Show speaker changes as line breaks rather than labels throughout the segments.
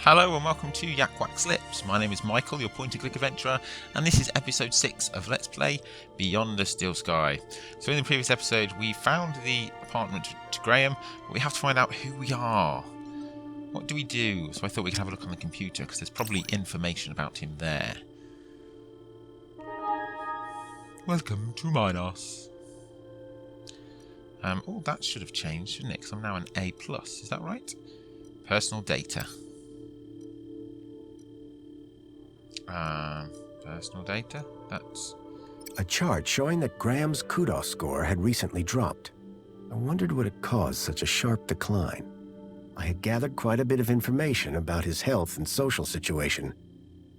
Hello and welcome to YakWaxLips. My name is Michael, your point-and-click adventurer, and this is episode 6 of Let's Play Beyond the Still Sky. So in the previous episode, we found the apartment to Graham, but we have to find out who we are. What do we do? So I thought we could have a look on the computer, because there's probably information about him there. Welcome to Minos. Oh, that should have changed, shouldn't it? Because I'm now an A+. Is that right? Personal data. Personal data. That's
a chart showing that Graham's kudos score had recently dropped. I wondered what had caused such a sharp decline. I had gathered quite a bit of information about his health and social situation,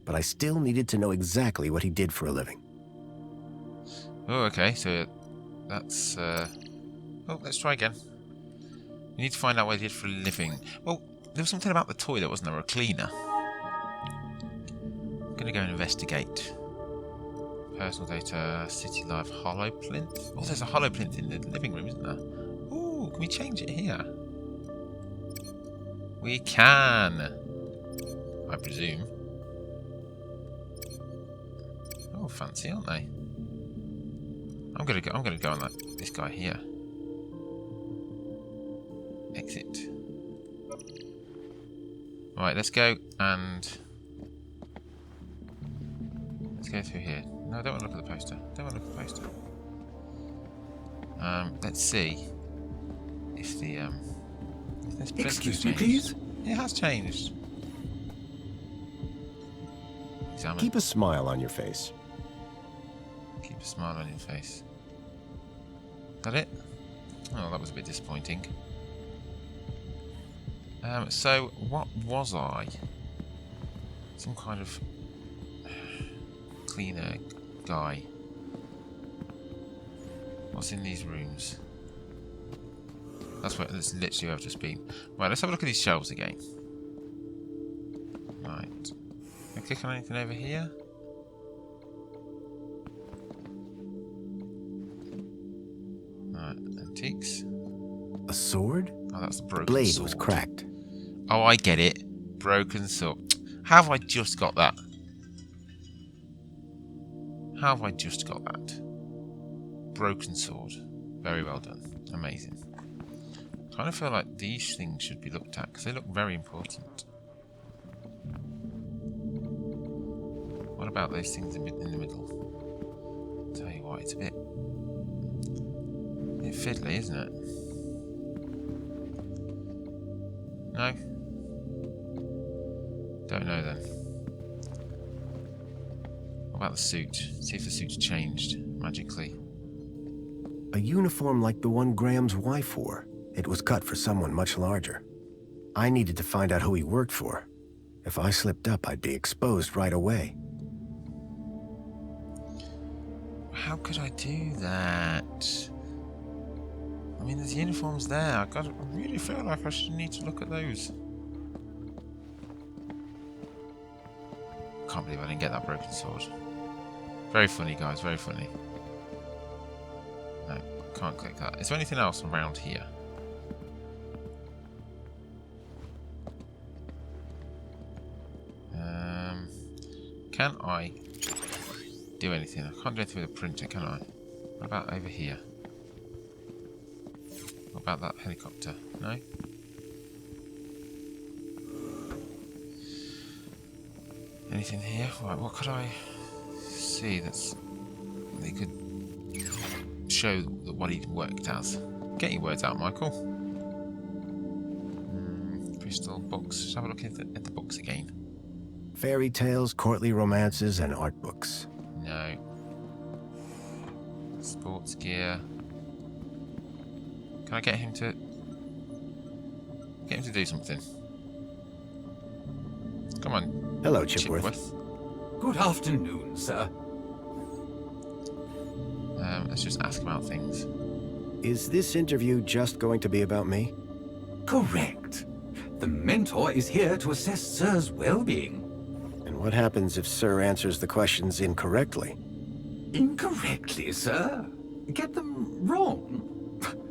but I still needed to know exactly what he did for a living.
Oh, okay. So that's Oh, let's try again. We need to find out what he did for a living. Well, there was something about the toilet, wasn't there? Or a cleaner. I'm going to go and investigate. Personal data, city life, hollow plinth. Oh, there's a hollow plinth in the living room, isn't there? Oh, can we change it here? We can, I presume. Oh, fancy, aren't they? I'm gonna go on this guy here. Exit. Right, let's go and let's go through here. No, I don't want to look at the poster. Let's see if the if this print
Excuse
has
me, please?
It has changed. Examine.
Keep a smile on your face.
Keep a smile on your face. Is that it? Oh, that was a bit disappointing. So, what was I? Some kind of cleaner guy. What's in these rooms? That's literally where I've just been. Right, let's have a look at these shelves again. Right. Can I click on anything over here? Right, antiques.
A sword?
Oh, that's the broken
Blade
sword.
was cracked.
Oh, I get it. Broken sword. How have I just got that? How have I just got that? Broken sword. Very well done. Amazing. I kind of feel like these things should be looked at because they look very important. What about those things in the middle? Tell you what, it's a bit fiddly, isn't it? No? Don't know then. What about the suit? See if the suit's changed magically.
A uniform like the one Graham's wife wore. It was cut for someone much larger. I needed to find out who he worked for. If I slipped up, I'd be exposed right away.
How could I do that? I mean, there's uniforms there. I really feel like I should need to look at those. Can't believe I didn't get that broken sword. Very funny, guys. Very funny. No, can't click that. Is there anything else around here? Can I do anything? I can't do anything with a printer, can I? What about over here? What about that helicopter? No? Anything here? Right, what could I see they could show what he worked as? Get your words out, Michael. Crystal books. Just have a look at the books again.
Fairy tales, courtly romances, and art books.
No. Sports gear. Can I get him to do something? Come on.
Hello, Chipworth.
Good afternoon, sir.
Let's just ask about things.
Is this interview just going to be about me?
Correct. The mentor is here to assess Sir's well-being.
And what happens if Sir answers the questions incorrectly?
Incorrectly, sir? Get them wrong?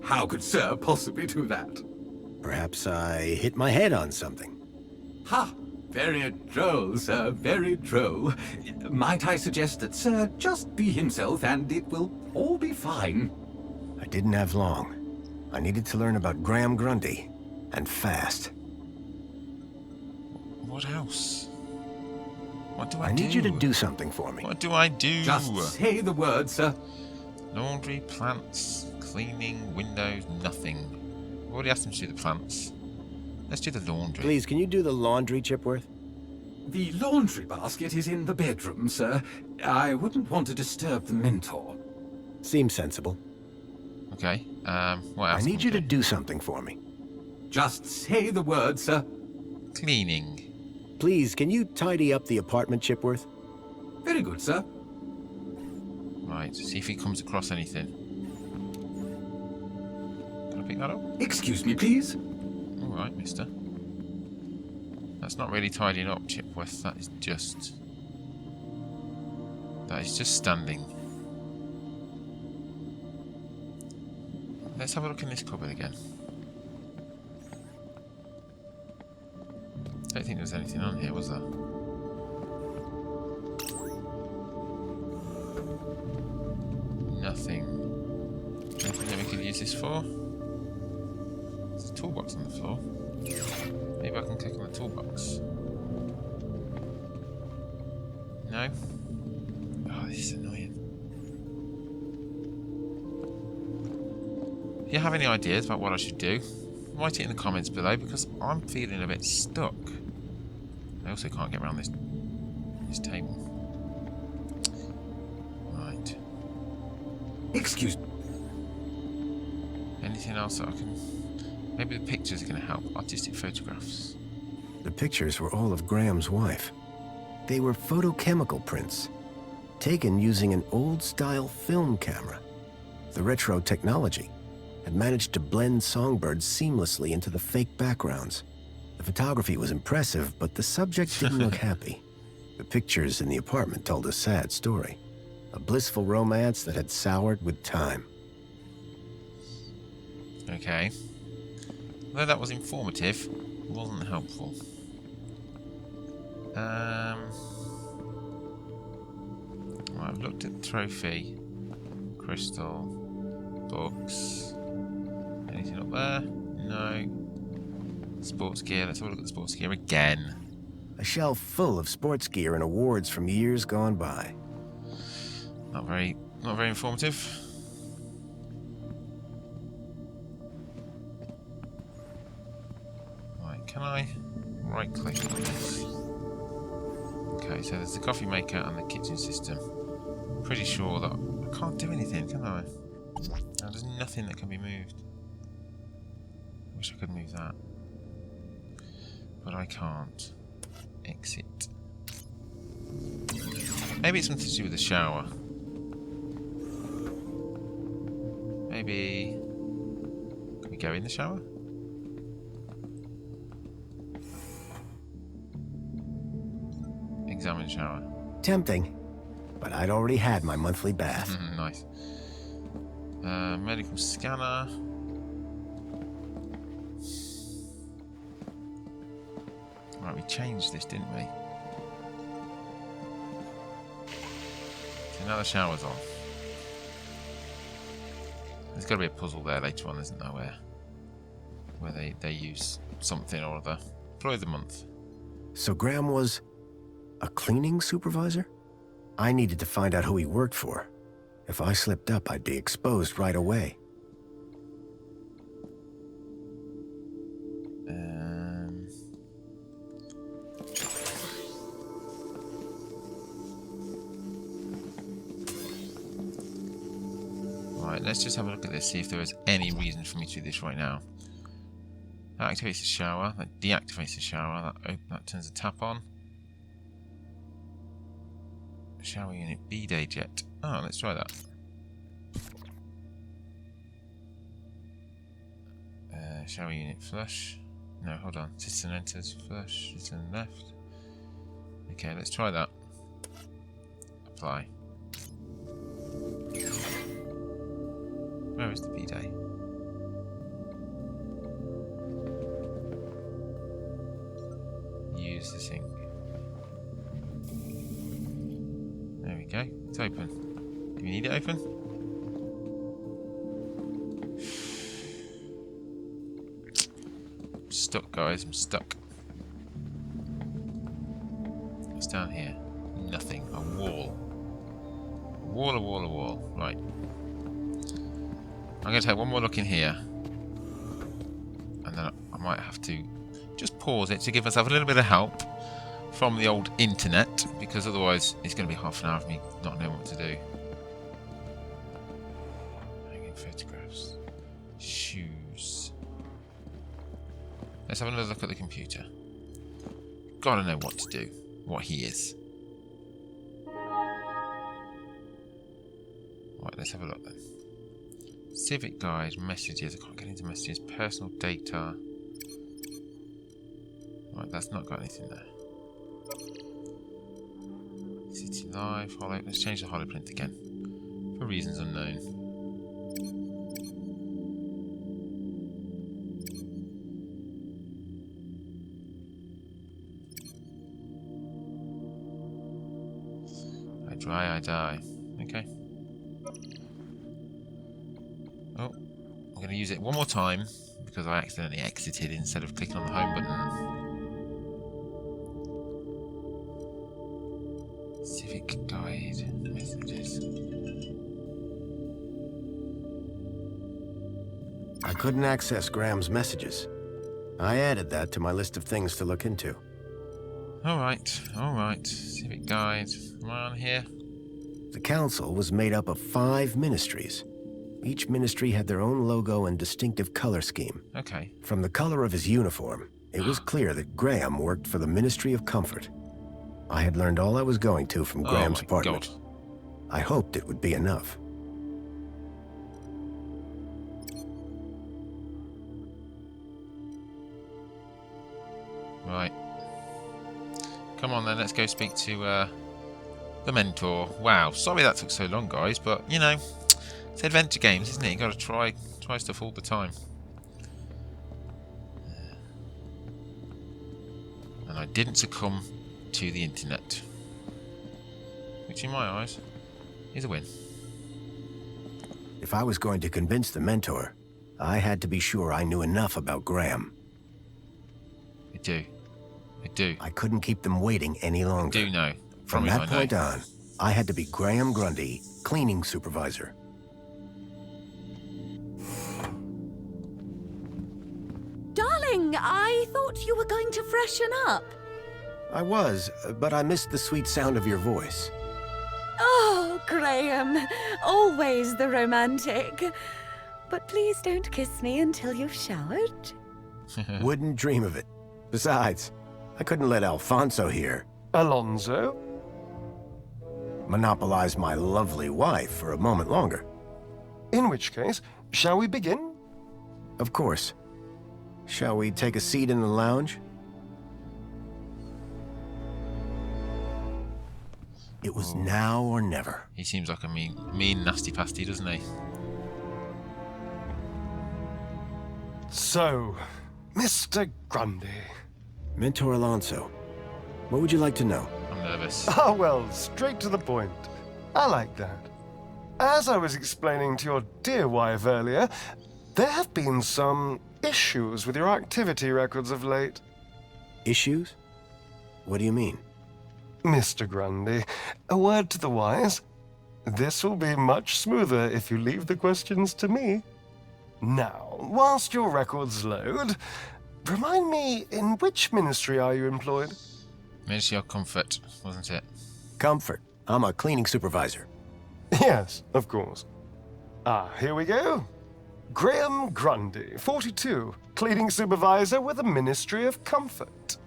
How could Sir possibly do that?
Perhaps I hit my head on something.
Ha! Very droll, sir, very droll. Might I suggest that Sir just be himself and it will all be fine?
I didn't have long. I needed to learn about Graham Grundy, and fast.
What else? What do I do?
I need you to do something for me.
What do I do?
Just say the word, sir.
Laundry, plants, cleaning, windows, nothing. I've already asked him to do the plants. Let's do the laundry.
Please, can you do the laundry, Chipworth?
The laundry basket is in the bedroom, sir. I wouldn't want to disturb the mentor.
Seems sensible.
Okay. What else?
I need you to do something for me.
Just say the word, sir.
Cleaning.
Please, can you tidy up the apartment, Chipworth?
Very good, sir.
Right. See if he comes across anything. Can I pick that up?
Excuse me, please.
All right, mister. That's not really tidying up, Chipworth. That is just standing. Let's have a look in this cupboard again. I don't think there was anything on here, was there? Nothing. Anything that we could use this for? There's a toolbox on the floor. Maybe I can click on the toolbox. No? Oh, this is annoying. If you have any ideas about what I should do, write it in the comments below, because I'm feeling a bit stuck. I also can't get around this table. Right.
Excuse me.
Anything else that I can... Maybe the pictures are going to help. Artistic photographs.
The pictures were all of Graham's wife. They were photochemical prints, taken using an old-style film camera. The retro technology had managed to blend songbirds seamlessly into the fake backgrounds. The photography was impressive, but the subject didn't look happy. The pictures in the apartment told a sad story. A blissful romance that had soured with time.
Okay. Although that was informative, it wasn't helpful. Right, I've looked at the trophy, crystal, books. Anything up there? No. Sports gear. Let's have a look at the sports gear again.
A shelf full of sports gear and awards from years gone by.
Not very informative. Right, can I right click on this? Okay, so there's the coffee maker and the kitchen system. Pretty sure that I can't do anything, can I? No, there's nothing that can be moved. Wish I could move that. But I can't. Exit. Maybe it's something to do with the shower. Maybe... Can we go in the shower? Examine shower.
Tempting, but I'd already had my monthly bath.
Nice. Medical scanner. Right, we changed this, didn't we? So now the shower's on. There's got to be a puzzle there later on, isn't there? Where they use something or other. Employee of the month.
So Graham was a cleaning supervisor? I needed to find out who he worked for. If I slipped up, I'd be exposed right away.
Right, let's just have a look at this, see if there is any reason for me to do this right now. That activates the shower, that deactivates the shower, that turns the tap on. Shower unit, bidet jet. Oh, let's try that. Shower unit, flush. No, hold on. Citizen enters, flush, citizen left. Okay, let's try that. Apply. Where is the bidet? Use Where's this thing? There we go. It's open. Do we need it open? I'm stuck, guys. I'm stuck. What's down here? Nothing. A wall. A wall, a wall, a wall. Right. I'm going to take one more look in here. And then I might have to just pause it to give myself a little bit of help from the old internet, because otherwise it's going to be half an hour of me not knowing what to do. Hanging photographs. Shoes. Let's have another look at the computer. Gotta know what to do. What he is. Right, let's have a look then. Civic guide, messages. I can't get into messages. Personal data. Right, that's not got anything there. City Live, Holo. Let's change the holoprint again. For reasons unknown. I dry, I die. Okay. Oh, I'm going to use it one more time because I accidentally exited instead of clicking on the home button. Civic guide messages.
I couldn't access Graham's messages. I added that to my list of things to look into.
Alright, alright. Civic guide. Am I on here?
The council was made up of 5 ministries. Each ministry had their own logo and distinctive color scheme.
Okay.
From the color of his uniform, it was clear that Graham worked for the Ministry of Comfort. I had learned all I was going to from Graham's apartment.
God.
I hoped it would be enough.
Right. Come on then, let's go speak to the mentor. Wow, sorry that took so long, guys, but you know, it's adventure games, isn't it? You got to try stuff all the time. And I didn't succumb to the internet, which in my eyes is a win.
If I was going to convince the mentor, I had to be sure I knew enough about Graham.
I do. I do.
I couldn't keep them waiting any
I
longer.
do know.
From that point on, I had to be Graham Grundy, cleaning supervisor.
Darling, I thought you were going to freshen up.
I was, but I missed the sweet sound of your voice.
Oh, Graham, always the romantic. But please don't kiss me until you've showered.
Wouldn't dream of it. Besides, I couldn't let Alfonso here
Alonso?
monopolize my lovely wife for a moment longer.
In which case, shall we begin?
Of course. Shall we take a seat in the lounge? It was now or never.
He seems like a mean, nasty pasty, doesn't he?
So, Mr. Grundy.
Mentor Alonso, what would you like to know?
I'm nervous.
Ah, well, straight to the point. I like that. As I was explaining to your dear wife earlier, there have been some issues with your activity records of late.
Issues? What do you mean?
Mr. Grundy, a word to the wise. This will be much smoother if you leave the questions to me. Now, whilst your records load, remind me, in which ministry are you employed?
Ministry of Comfort, wasn't it?
Comfort. I'm a cleaning supervisor.
Yes, of course. Ah, here we go. Graham Grundy, 42, cleaning supervisor with the Ministry of Comfort.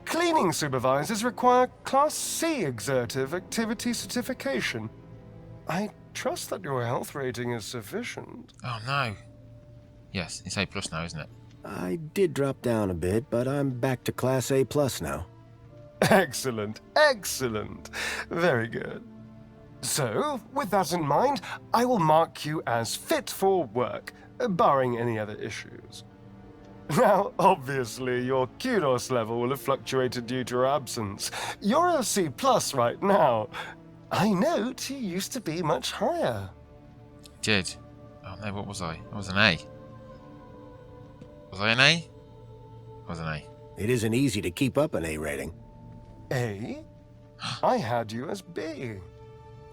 Cleaning supervisors require Class C exertive activity certification. I trust that your health rating is sufficient.
Oh no. Yes, it's A+ now, isn't it?
I did drop down a bit, but I'm back to Class A+ now.
Excellent, excellent. Very good. So, with that in mind, I will mark you as fit for work, barring any other issues. Now, obviously, your kudos level will have fluctuated due to your absence. You're a C+ right now. I note you used to be much higher.
Did. Oh no, what was I? I was an A. Was I an A? I was an A.
It isn't easy to keep up an A rating.
A? I had you as B.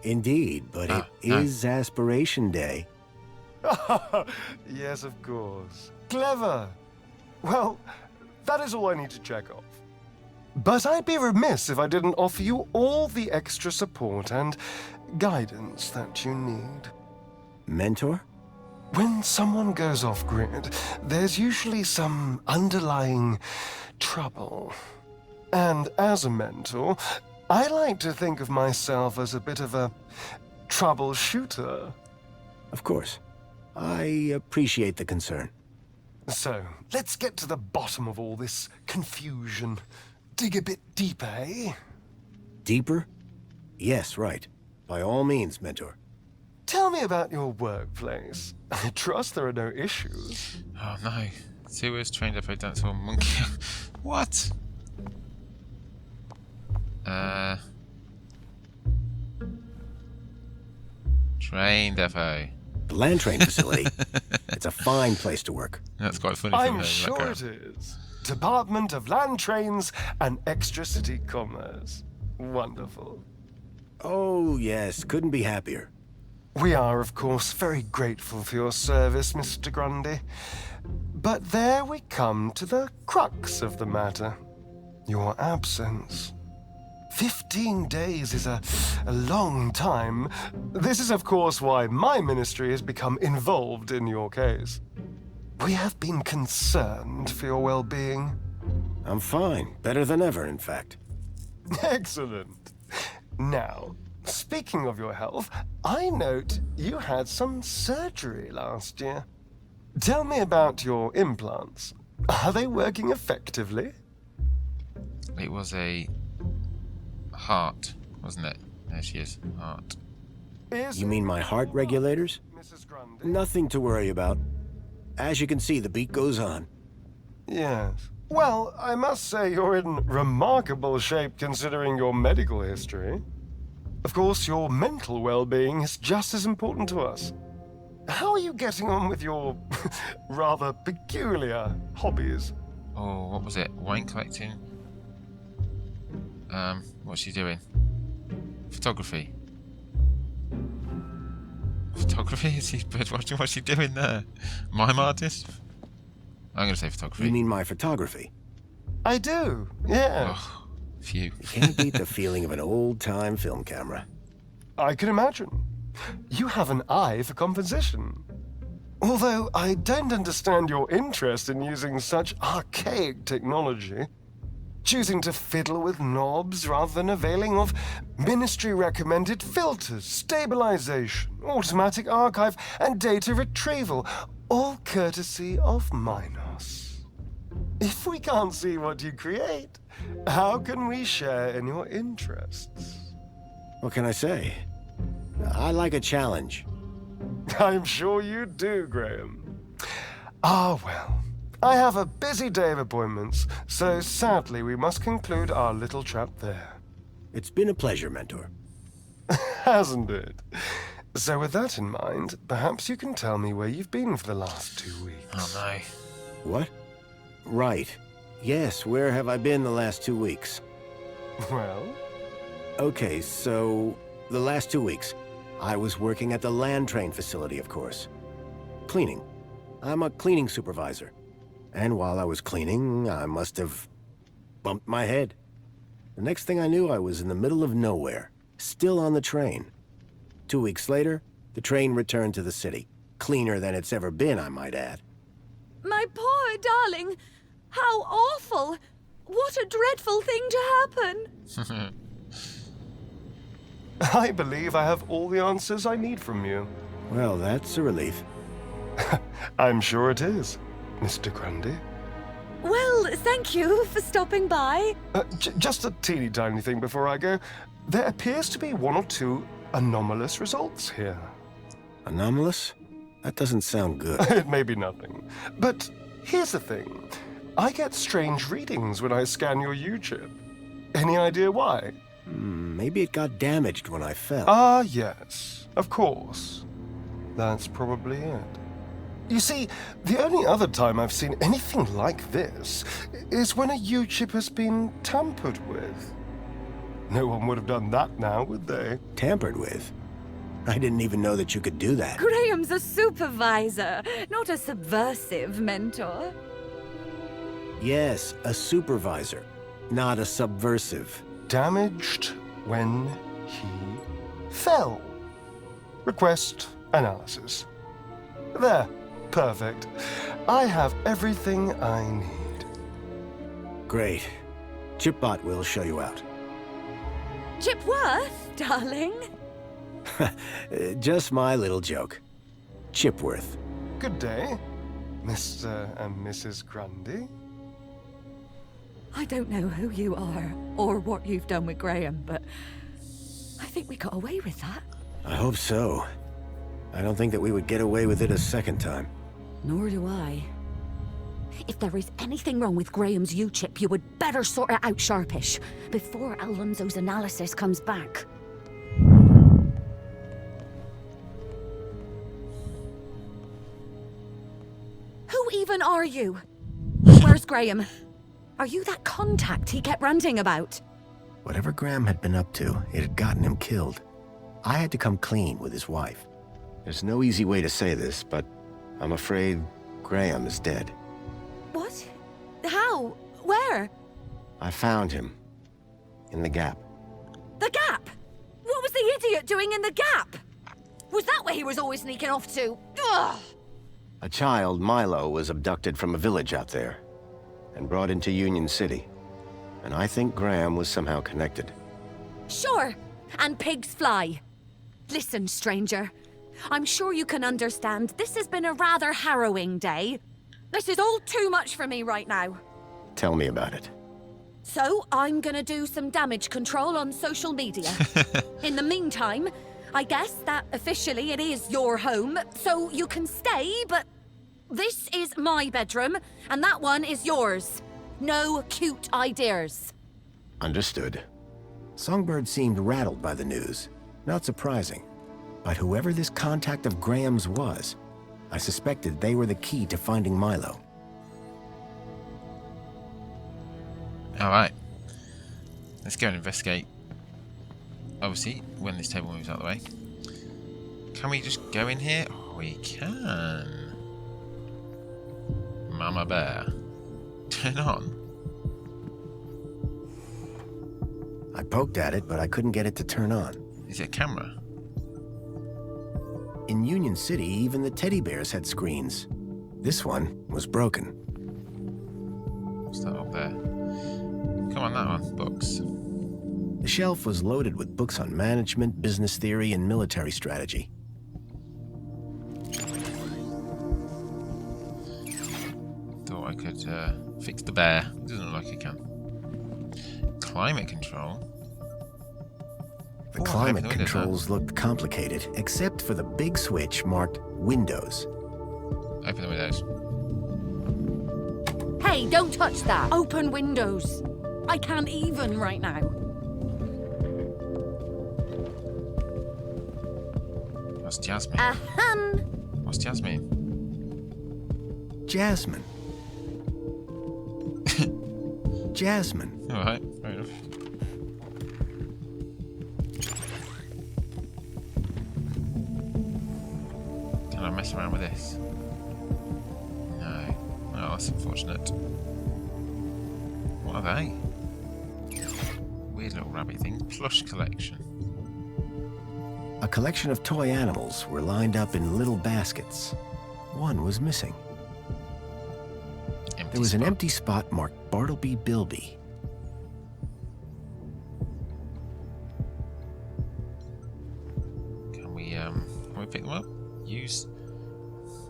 Indeed, but it
no.
is Aspiration Day.
Yes, of course. Clever. Well, that is all I need to check off. But I'd be remiss if I didn't offer you all the extra support and guidance that you need.
Mentor?
When someone goes off-grid, there's usually some underlying trouble. And as a mentor, I like to think of myself as a bit of a troubleshooter.
Of course. I appreciate the concern.
So, let's get to the bottom of all this confusion. Dig a bit deeper, eh?
Deeper? Yes, right. By all means, Mentor.
Tell me about your workplace. I trust there are no issues.
Oh no. Sewers, train depot, dancer, monkey. What? Train depot.
The land train facility. It's a fine place to work.
That's quite funny.
I'm sure it is. Department of Land Trains and Extra City Commerce. Wonderful.
Oh, yes. Couldn't be happier.
We are, of course, very grateful for your service, Mr. Grundy. But there we come to the crux of the matter. Your absence. 15 days is a long time. This is, of course, why my ministry has become involved in your case. We have been concerned for your well-being.
I'm fine. Better than ever, in fact.
Excellent. Now, speaking of your health, I note you had some surgery last year. Tell me about your implants. Are they working effectively?
It was a heart, wasn't it? There she is. Heart.
You mean my heart regulators?
Mrs. Grundy?
Nothing to worry about. As you can see, the beat goes on.
Yes. Well, I must say you're in remarkable shape considering your medical history. Of course, your mental well-being is just as important to us. How are you getting on with your rather peculiar hobbies?
Oh, what was it? Wine collecting? What's she doing? Photography. Photography? Is she bird watching? What's she doing there? Mime artist? I'm going to say photography.
You mean my photography?
I do, yeah.
Oh, phew.
You can't beat the feeling of an old-time film camera.
I can imagine. You have an eye for composition. Although I don't understand your interest in using such archaic technology. Choosing to fiddle with knobs rather than availing of ministry-recommended filters, stabilization, automatic archive, and data retrieval, all courtesy of Minos. If we can't see what you create, how can we share in your interests?
What can I say? I like a challenge.
I'm sure you do, Graham. Ah, well. I have a busy day of appointments, so sadly we must conclude our little chat there.
It's been a pleasure, Mentor.
Hasn't it? So with that in mind, perhaps you can tell me where you've been for the last 2 weeks.
Oh no.
What? Right. Yes, where have I been the last 2 weeks?
Well?
Okay, so the last 2 weeks, I was working at the land train facility, of course. Cleaning. I'm a cleaning supervisor. And while I was cleaning, I must have bumped my head. The next thing I knew, I was in the middle of nowhere, still on the train. 2 weeks later, the train returned to the city. Cleaner than it's ever been, I might add.
My poor darling! How awful! What a dreadful thing to happen!
I believe I have all the answers I need from you.
Well, that's a relief.
I'm sure it is, Mr. Grundy.
Well, thank you for stopping by.
Just a teeny tiny thing before I go. There appears to be 1 or 2 anomalous results here.
Anomalous? That doesn't sound good.
It may be nothing. But Here's the thing. I get strange readings when I scan your U-chip. Any idea why?
Maybe it got damaged when I fell.
Ah, yes. Of course. That's probably it. You see, the only other time I've seen anything like this is when a U-chip has been tampered with. No one would have done that now, would they?
Tampered with? I didn't even know that you could do that.
Graham's a supervisor, not a subversive mentor.
Yes, a supervisor, not a subversive.
Damaged when he fell. Request analysis. There. Perfect. I have everything I need.
Great. Chipbot will show you out.
Chipworth, darling.
Just my little joke. Chipworth.
Good day, Mr. and Mrs. Grundy.
I don't know who you are or what you've done with Graham, but I think we got away with that.
I hope so. I don't think that we would get away with it a second time.
Nor do I. If there is anything wrong with Graham's U-chip, you would better sort it out sharpish, before Alonso's analysis comes back. Who even are you? Where's Graham? Are you that contact he kept ranting about?
Whatever Graham had been up to, it had gotten him killed. I had to come clean with his wife. There's no easy way to say this, but I'm afraid Graham is dead.
What? How? Where?
I found him. In the Gap.
The Gap? What was the idiot doing in the Gap? Was that where he was always sneaking off to? Ugh!
A child, Milo, was abducted from a village out there and brought into Union City. And I think Graham was somehow connected.
Sure, and pigs fly. Listen, stranger. I'm sure you can understand this has been a rather harrowing day. This is all too much for me right now.
Tell me about it.
So, I'm gonna do some damage control on social media. In the meantime, I guess that officially it is your home, so you can stay, but this is my bedroom, and that one is yours. No cute ideas.
Understood. Songbird seemed rattled by the news. Not surprising. But whoever this contact of Graham's was, I suspected they were the key to finding Milo.
Alright. Let's go and investigate. Obviously, when this table moves out of the way. Can we just go in here? Oh, we can. Mama Bear. Turn on.
I poked at it, but I couldn't get it to turn on.
Is it a camera?
In Union City, even the teddy bears had screens. This one was broken.
What's that up there? Come on, that one. Books.
The shelf was loaded with books on management, business theory, and military strategy.
Thought I could fix the bear. Doesn't look like I can. Climate control.
The
Oh,
climate
open the windows
controls looked complicated, except for the big switch marked Windows.
Open the windows.
Hey, don't touch that. Open windows. I can't even right now.
What's Jasmine?
Ahem.
What's Jasmine?
Jasmine. Jasmine.
Alright, fair enough. Can I mess around with this? No. Oh, that's unfortunate. What are they? Weird little rabbit thing. Plush collection.
A collection of toy animals were lined up in little baskets. One was missing.
Empty
There was an
spot.
empty spot marked Bartleby Bilby.
Can we pick them up? Use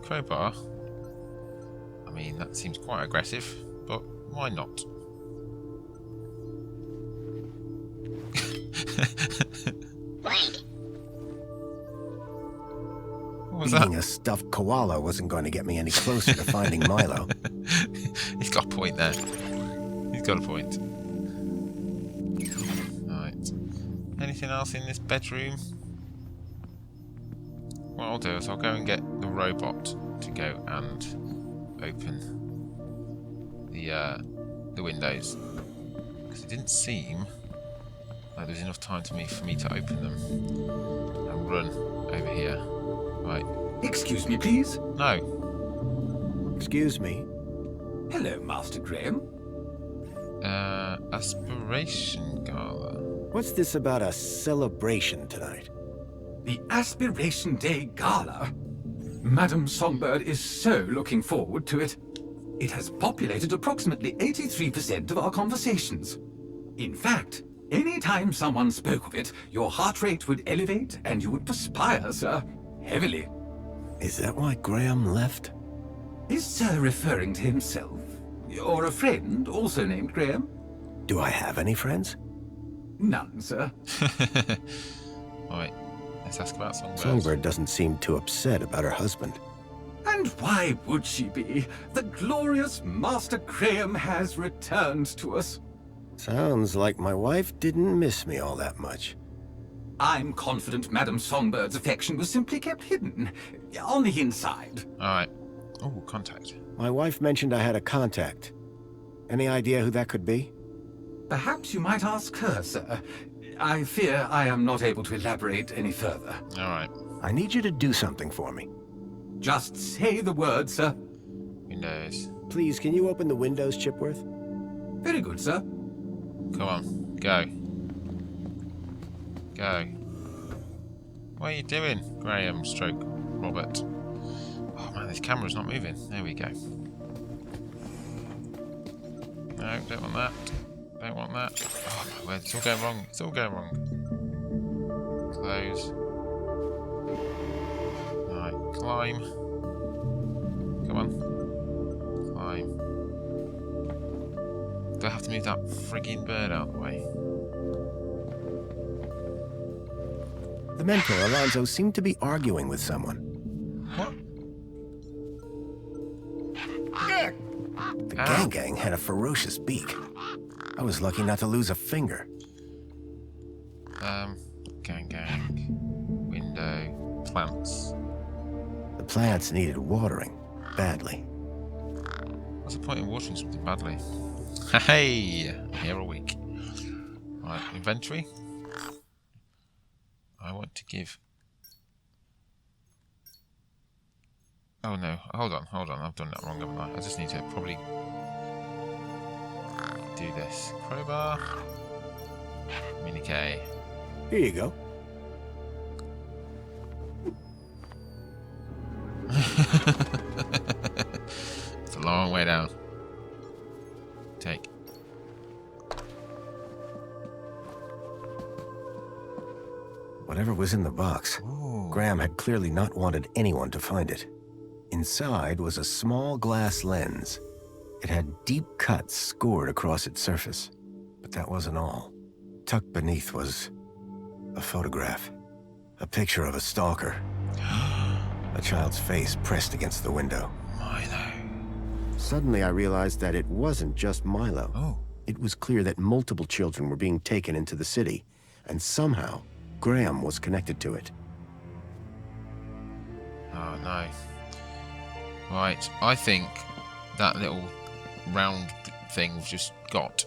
crowbar. I mean, that seems quite aggressive, but why not? What was that?
Beating a stuffed koala wasn't going to get me any closer to finding Milo.
point there. He's got a point. Right. Anything else in this bedroom? What I'll do is I'll go and get the robot to go and open the windows, because it didn't seem like there was enough time for me to open them and run over here. Right.
Excuse me, please.
No.
Excuse me.
Hello, Master Graham.
Aspiration Gala.
What's this about a celebration tonight?
The Aspiration Day Gala. Madam Songbird is so looking forward to it. It has populated approximately 83% of our conversations. In fact, any time someone spoke of it, your heart rate would elevate and you would perspire, sir, heavily.
Is that why Graham left?
Is Sir referring to himself? Or a friend also named Graham?
Do I have any friends?
None, sir.
Right. Let's ask about Songbird.
Songbird doesn't seem too upset about her husband.
And why would she be? The glorious Master Graham has returned to us.
Sounds like my wife didn't miss me all that much.
I'm confident Madam Songbird's affection was simply kept hidden, on the inside.
Alright. Oh, contact.
My wife mentioned I had a contact. Any idea who that could be?
Perhaps you might ask her, sir. I fear I am not able to elaborate any further.
Alright.
I need you to do something for me.
Just say the word, sir.
Windows.
Please, can you open the windows, Chipworth?
Very good, sir.
Come on. Go. Go. What are you doing, Graham stroke Robert? Oh man, this camera's not moving. There we go. No, don't want that. Don't want that. Oh my word, it's all going wrong. It's all going wrong. Close. Right, climb. Come on. Climb. Do I have to move that frigging bird out of the way?
The mentor, Alonzo, seemed to be arguing with someone.
What?
The gang had a ferocious beak. I was lucky not to lose a finger.
Gang. Window. Plants.
The plants needed watering, badly.
What's the point in watering something badly? Hey! I'm here a week. Right, inventory. I want to give... Oh no, hold on. I've done that wrong, haven't I? I just need to probably do this. Crowbar. Mini K.
Here you go.
It's a long way down. Take.
Whatever was in the box,
Ooh.
Graham had clearly not wanted anyone to find it. Inside was a small glass lens. It had deep cuts scored across its surface. But that wasn't all. Tucked beneath was a photograph. A picture of a stalker. A child's face pressed against the window.
Milo.
Suddenly I realized that it wasn't just Milo.
Oh.
It was clear that multiple children were being taken into the city, and somehow Graham was connected to it.
Oh no. Right, I think that little round thing we've just got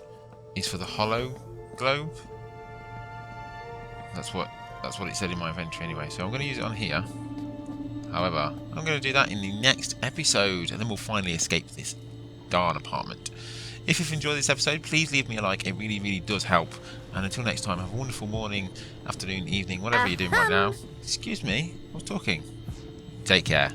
is for the hollow globe. That's what it said in my inventory anyway, so I'm going to use it on here. However, I'm going to do that in the next episode, and then we'll finally escape this darn apartment. If you've enjoyed this episode, please leave me a like. It really, really does help. And until next time, have a wonderful morning, afternoon, evening, whatever you're doing right now. Excuse me, I was talking. Take care.